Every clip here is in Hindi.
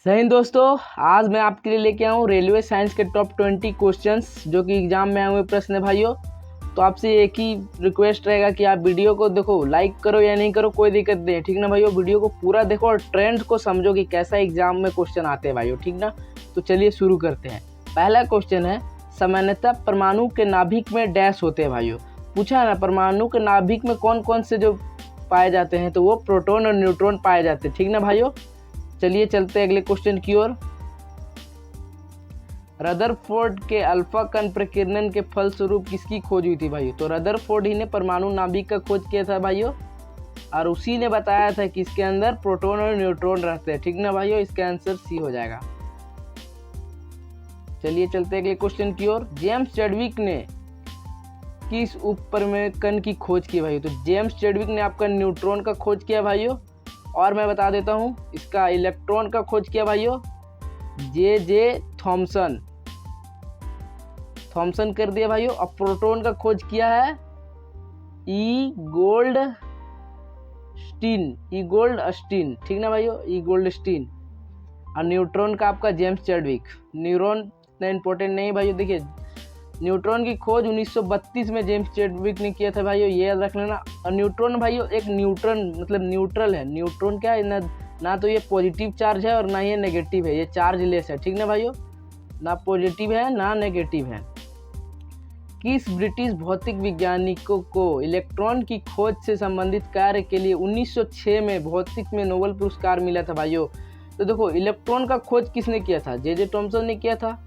सही दोस्तों, आज मैं आपके लिए लेके आऊँ रेलवे साइंस के टॉप 20 क्वेश्चंस जो कि एग्जाम में आए हुए प्रश्न है भाइयों। तो आपसे एक ही रिक्वेस्ट रहेगा कि आप वीडियो को देखो, लाइक करो या नहीं करो कोई दिक्कत नहीं है, ठीक ना भाइयों। वीडियो को पूरा देखो और ट्रेंड को समझो कि कैसा एग्जाम में क्वेश्चन आते हैं भाइयों, ठीक ना। तो चलिए शुरू करते हैं। पहला क्वेश्चन है, सामान्यतः परमाणु के नाभिक में डैश होते हैं भाइयों। पूछा है ना, परमाणु के नाभिक में कौन कौन से जो पाए जाते हैं, तो वो प्रोटॉन और न्यूट्रॉन पाए जाते हैं, ठीक ना भाइयों। चलिए चलते हैं अगले क्वेश्चन की ओर। रदरफोर्ड के अल्फा कण प्रकीर्णन के फलस्वरूप किसकी खोज हुई थी भाइयों। तो रदरफोर्ड ही ने परमाणु नाभिक का खोज किया था भाइयों, और उसी ने बताया था कि इसके अंदर प्रोटॉन और न्यूट्रॉन रहते हैं, ठीक ना भाइयों। इसका आंसर सी हो जाएगा। चलिए चलते हैं अगले क्वेश्चन की ओर। जेम्स चैडविक ने किस उपपरमाणु कण की खोज की भाइयों। तो जेम्स चैडविक ने आपका न्यूट्रॉन का खोज किया भाइयों, और मैं बता देता हूं इसका इलेक्ट्रॉन का खोज किया भाइयों जे थॉमसन कर दिया भाइयों। और प्रोटॉन का खोज किया है ई गोल्ड स्टीन, ठीक ना भाइयों, ई गोल्ड स्टीन। और न्यूट्रॉन का आपका जेम्स चैडविक। न्यूट्रॉन इतना इंपॉर्टेंट नहीं भाइयों। देखिए, न्यूट्रॉन की खोज 1932 में जेम्स चैडविक ने किया था भाइयों, ये याद रख लेना। और न्यूट्रॉन भाइयों एक न्यूट्रॉन मतलब न्यूट्रल है। न्यूट्रॉन क्या है ना तो ये पॉजिटिव चार्ज है और ना ये नेगेटिव है, ये चार्जलेस है, ठीक ना भाइयों। ना पॉजिटिव है ना नेगेटिव है। किस ब्रिटिश भौतिक वैज्ञानिकों को इलेक्ट्रॉन की खोज से संबंधित कार्य के लिए 1906 में भौतिक में नोबेल पुरस्कार मिला था भाइयों। तो देखो, इलेक्ट्रॉन का खोज किसने किया था, जे थॉमसन ने किया था।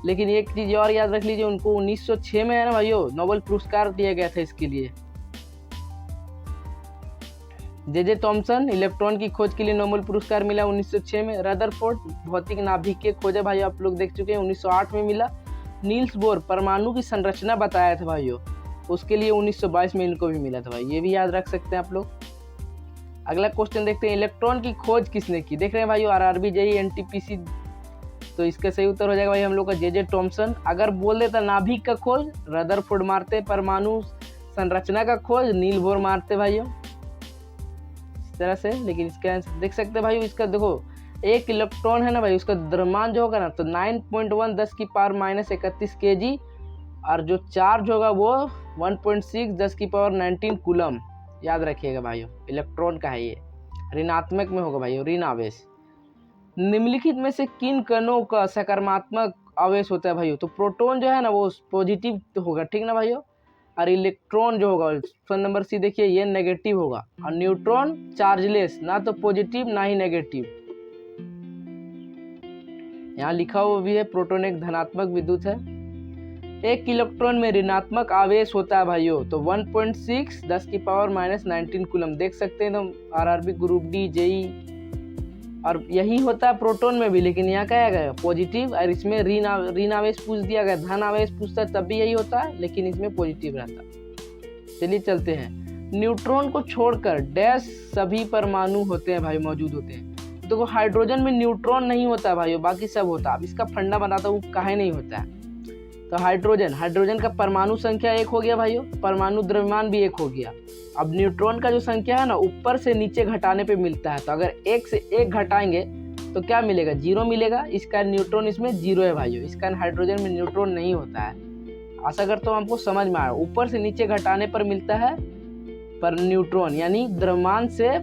लेकिन एक चीज और याद रख लीजिए, उनको 1906 में है ना भाइयों नोबेल पुरस्कार दिया गया था इसके लिए। जे थॉमसन इलेक्ट्रॉन की खोज के लिए नोबेल पुरस्कार मिला 1906 में। रदरफोर्ड भौतिक नाभिक के खोजे भाइयों आप लोग देख चुके हैं, 1908 में मिला। नील्स बोर परमाणु की संरचना बताया था भाइयों, उसके लिए 1922 में इनको भी मिला था भाई, ये भी याद रख सकते हैं आप लोग। अगला क्वेश्चन देखते हैं, इलेक्ट्रॉन की खोज किसने की। देख रहे हैं भाइयों आरआरबी जेईई एनटीपीसी, तो इसका सही उत्तर हो जाएगा भाई हम लोग का जे थॉमसन। अगर बोल देता नाभिक का खोज रदरफोर्ड मारते, परमाणु संरचना का खोज नील बोर मारते भाइयों, इस तरह से। लेकिन इसका आंसर देख सकते हैं भाइयों, इसका देखो एक इलेक्ट्रॉन है ना भाई, उसका द्रव्यमान जो होगा ना तो 9.1 10 की पावर -31 kg, और जो चार्ज होगा वो 1.6 10 की पावर 19 कूलम। याद रखिएगा भाइयों, इलेक्ट्रॉन का है ये, ऋणात्मक में होगा भाइयों, ऋण आवेश। निम्नलिखित में से किन कणों का सकारात्मक आवेश होता है भाइयों। तो प्रोटॉन जो है ना वो पॉजिटिव होगा, ठीक ना भाइयों। और इलेक्ट्रॉन जो होगा ऑप्शन नंबर सी देखिए, ये नेगेटिव होगा। और न्यूट्रॉन चार्जलेस, ना तो पॉजिटिव ना ही नेगेटिव। यहाँ लिखा हुआ भी है प्रोटॉन एक धनात्मक विद्युत है। एक इलेक्ट्रॉन में ऋणात्मक आवेश होता है भाइयों, तो 1.6 10 की पावर -19 कूलम। देख सकते हैं तो आरआरबी ग्रुप डी जेई, और यही होता है प्रोटॉन में भी। लेकिन यहाँ क्या है पॉजिटिव, और इसमें ऋण आवेश पूछ दिया गया, धन आवेश पूछता तब भी यही होता है, लेकिन इसमें पॉजिटिव रहता है। चलिए चलते हैं। न्यूट्रॉन को छोड़कर डैश सभी परमाणु होते हैं भाई, मौजूद होते हैं। देखो, हाइड्रोजन में न्यूट्रॉन नहीं होता है भाइयों, बाकी सब होता है। अब इसका फंडा बताता हूँ काहे नहीं होता है। तो हाइड्रोजन का परमाणु संख्या 1 हो गया भाइयों, परमाणु द्रव्यमान भी 1 हो गया। अब न्यूट्रॉन का जो संख्या है ना ऊपर से नीचे घटाने पे मिलता है, तो अगर 1 से 1 घटाएंगे तो क्या मिलेगा, 0 मिलेगा। इसका न्यूट्रॉन इसमें 0 है भाइयों, इसका हाइड्रोजन में न्यूट्रॉन नहीं होता है। आशा करता हूँ हमको समझ में आया। ऊपर से नीचे घटाने पर मिलता है पर न्यूट्रॉन, यानी द्रव्यमान से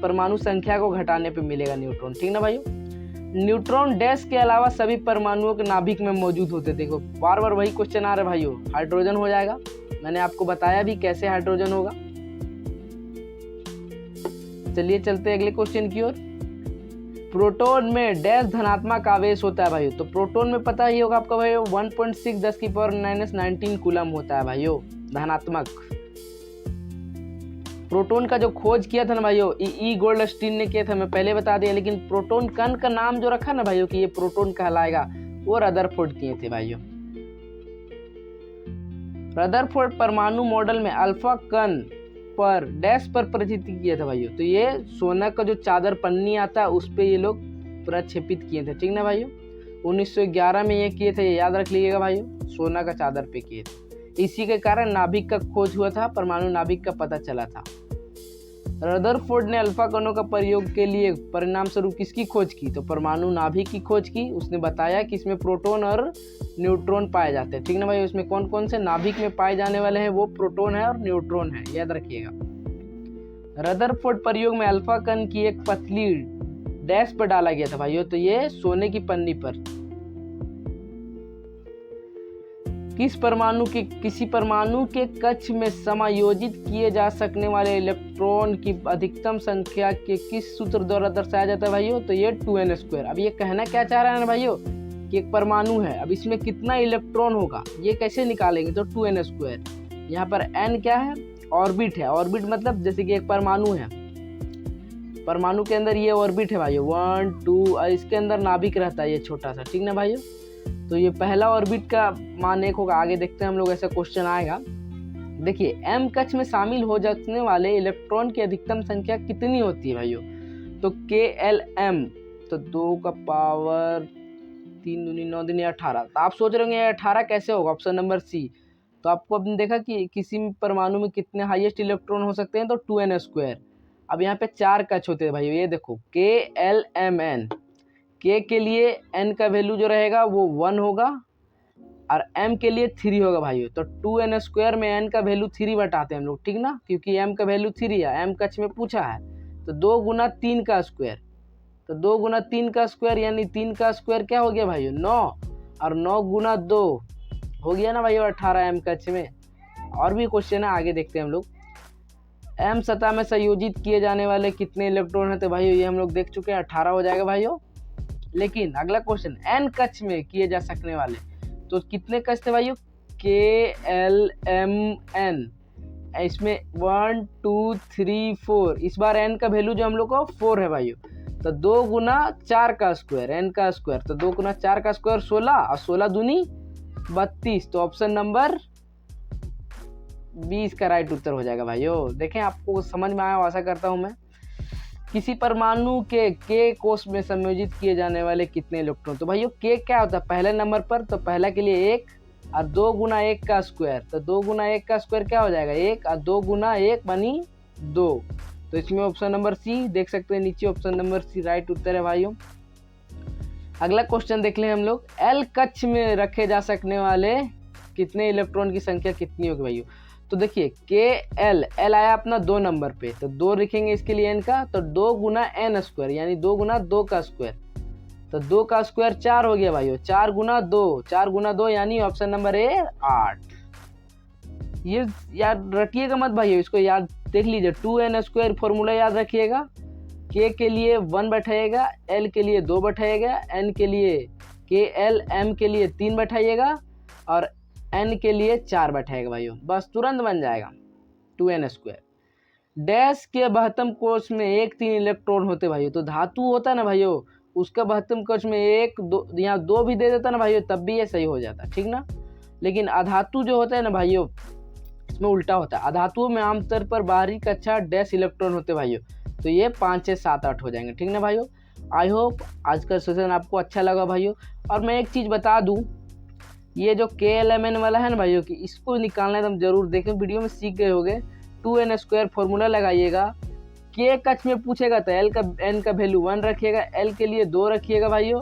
परमाणु संख्या को घटाने पे मिलेगा न्यूट्रॉन, ठीक ना भाइयों। न्यूट्रॉन डैश के अलावा सभी परमाणुओं के नाभिक में मौजूद होते। देखो बार बार वही क्वेश्चन आ रहा है भाइयों, हाइड्रोजन हो जाएगा। मैंने आपको बताया भी कैसे हाइड्रोजन होगा। चलिए चलते हैं अगले क्वेश्चन की ओर। प्रोटॉन में डैश धनात्मक आवेश होता है भाइयों। तो प्रोटॉन में पता ही होगा आपका भाइयों 1.6 10 की पावर -19 कूलम होता है भाइयों, धनात्मक। प्रोटॉन का जो खोज किया था ना भाइयों ई गोल्ड स्टीन ने किया था, मैं पहले बता दिया। लेकिन प्रोटॉन कण का नाम जो रखा ना भाइयों कि ये प्रोटॉन कहलाएगा, वो रदरफोर्ड किए थे भाइयों। रदरफोर्ड परमाणु मॉडल में अल्फा कण पर डैश पर प्रचित्र किया था भाइयों। तो ये सोना का जो चादर पन्नी आता है उस पे ये लोग प्रक्षेपित किए थे, ठीक ना भाइयों। 1911 में ये किए थे, याद रख लीजिएगा भाइयों, सोना का चादर पे किए थे। इसी के कारण नाभिक का खोज हुआ था, परमाणु नाभिक का पता चला था। रदरफोर्ड ने अल्फा कणों का प्रयोग के लिए परिणाम स्वरूप किसकी खोज की? तो परमाणु नाभिक की खोज की। उसने बताया कि इसमें प्रोटॉन और न्यूट्रॉन पाए जाते हैं। ठीक ना भाई, उसमें कौन कौन से नाभिक में पाए जाने वाले हैं? वो प्रोटॉन है और न्यूट्रॉन है, याद रखिएगा। रदरफोर्ड प्रयोग में अल्फा कण की एक पतली डैश पर डाला गया था भाइयों, तो ये सोने की पन्नी पर। किसी परमाणु के कक्ष में समायोजित किए जा सकने वाले इलेक्ट्रॉन की अधिकतम संख्या के किस सूत्र द्वारा दर्शाया जाता है भाइयों? तो ये 2n²। अब ये कहना क्या चाह रहा है ना भाइयों कि एक परमाणु है, अब इसमें कितना इलेक्ट्रॉन होगा ये कैसे निकालेंगे? तो 2n²। यहाँ पर n क्या है? ऑर्बिट है। ऑर्बिट मतलब जैसे कि एक परमाणु है, परमाणु के अंदर ये ऑर्बिट है भाइयों 1 2, इसके अंदर नाभिक रहता है ये छोटा सा। ठीक ना भाइयों, तो ये पहला ऑर्बिट का मान 1 होगा। आगे देखते हैं हम लोग, ऐसा क्वेश्चन आएगा। देखिए m कक्ष में शामिल हो जाने वाले इलेक्ट्रॉन की अधिकतम संख्या कितनी होती है भाइयों? तो KLM, तो 2 का पावर 3 दूनी 9 दूनी 18। तो आप सोच रहे होंगे 18 कैसे होगा? Option number C. तो आपको आपने देखा कि किसी परमाणु में कितने हाईएस्ट इलेक्ट्रॉन हो सकते हैं? तो 2n²। अब यहाँ पे 4 कक्ष होते हैं भाइयों, ये देखो KLMN। K के लिए n का वैल्यू जो रहेगा वो 1 होगा और m के लिए 3 होगा भाइयों। तो 2n² में n का वैल्यू 3 बताते हैं हम लोग, ठीक ना, क्योंकि m का वैल्यू 3 है, m कक्ष में पूछा है। तो 2 गुना 3 का स्क्वायर, तो 2 गुना 3 का स्क्वायर यानी 3 का स्क्वायर क्या हो गया भाइयों? 9, और 9 गुना 2 हो गया ना भाइयों 18 m कक्ष में। और भी क्वेश्चन है, आगे देखते हैं हम लोग। m सतह में संयोजित किए जाने वाले कितने इलेक्ट्रॉन हैं? तो भाइयों ये हम लोग देख चुके हैं, 18 हो जाएगा भाइयों। लेकिन अगला क्वेश्चन n कक्ष में किए जा सकने वाले, तो कितने कक्ष थे भाइयों? KLMN, इसमें 1 2 3 4। इस बार n का वैल्यू जो हम लोग को 4 है भाइयों। तो 2 गुना 4 का स्क्वायर, n का स्क्वायर, तो 2 गुना 4 का स्क्वायर 16, और 16 दूनी 32। तो ऑप्शन नंबर 20 का राइट उत्तर हो जाएगा भाइयों। देखें आपको समझ में आया, आशा करता हूं मैं। किसी परमाणु के K कोष में संयोजित किए जाने वाले कितने इलेक्ट्रॉन? तो भाइयों K क्या होता है पहले नंबर पर? तो पहला के लिए 1, और 2 गुना 1 का स्क्वायर, तो 2 गुना 1 का स्क्वायर क्या हो जाएगा? 1, और 2 गुना 1 बनी 2। तो इसमें ऑप्शन नंबर सी देख सकते हैं नीचे, ऑप्शन नंबर सी राइट उत्तर है भाइयों। अगला क्वेश्चन देख लें हम लोग। L कक्ष में रखे जा सकने वाले कितने इलेक्ट्रॉन की संख्या कितनी होगी भाइयों? तो देखिए KL, L आया अपना 2 नंबर पे, तो 2 लिखेंगे इसके लिए n का, तो 2 गुना n² यानी 2 गुना 2 का स्क्वायर, तो 2 का स्क्वायर 4 हो गया भाइयों। 4 गुना 2, 4 गुना 2 यानी ऑप्शन नंबर ए 8। ये याद रखिएगा मत भाइयों, इसको याद देख लीजिए। 2n² फॉर्मूला याद रखिएगा। K के लिए 1 बैठाइएगा, L के लिए 2 बैठाइएगा, N के लिए KLM के लिए 3 बैठाइएगा, और n के लिए 4 बैठाएगा भाइयों, बस तुरंत बन जाएगा 2n²। डैश के बहत्तम कोष में 1 3 इलेक्ट्रॉन होते भाइयों। तो धातु होता है ना भाइयों, उसका बहत्तम कोष में 1 2, यहाँ 2 भी दे देता ना भाइयों, तब भी ये सही हो जाता, ठीक ना। लेकिन अधातु जो होता है ना भाइयों, इसमें उल्टा होता है। अधातुओं में आमतौर पर बाहरी कक्षा डैश इलेक्ट्रॉन होते भाइयों, तो ये 5 6 7 8 हो जाएंगे, ठीक ना भाइयों। आई होप आज का सेशन आपको अच्छा लगा भाइयों। और मैं एक चीज़ बता दूँ, ये जो KLMN वाला है ना भाइयों की, इसको निकालना एकदम जरूर देखें, वीडियो में सीख गए होगे। 2n² फॉर्मूला लगाइएगा। K कक्ष में पूछेगा तो n का वैल्यू 1 रखिएगा, L के लिए 2 रखिएगा भाइयों,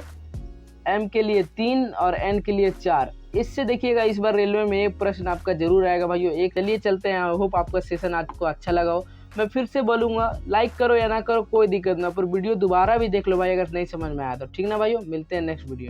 M के लिए 3 और N के लिए 4। इससे देखिएगा इस बार रेलवे में एक प्रश्न आपका जरूर आएगा भाइयों। एक चलिए चलते हैं। आई होप आपका सेशन आपको अच्छा लगा हो। मैं फिर से बोलूँगा, लाइक करो या ना करो कोई दिक्कत ना, पर वीडियो दोबारा भी देख लो भाई अगर नहीं समझ में आया तो, ठीक ना भाइयों। मिलते हैं नेक्स्ट वीडियो।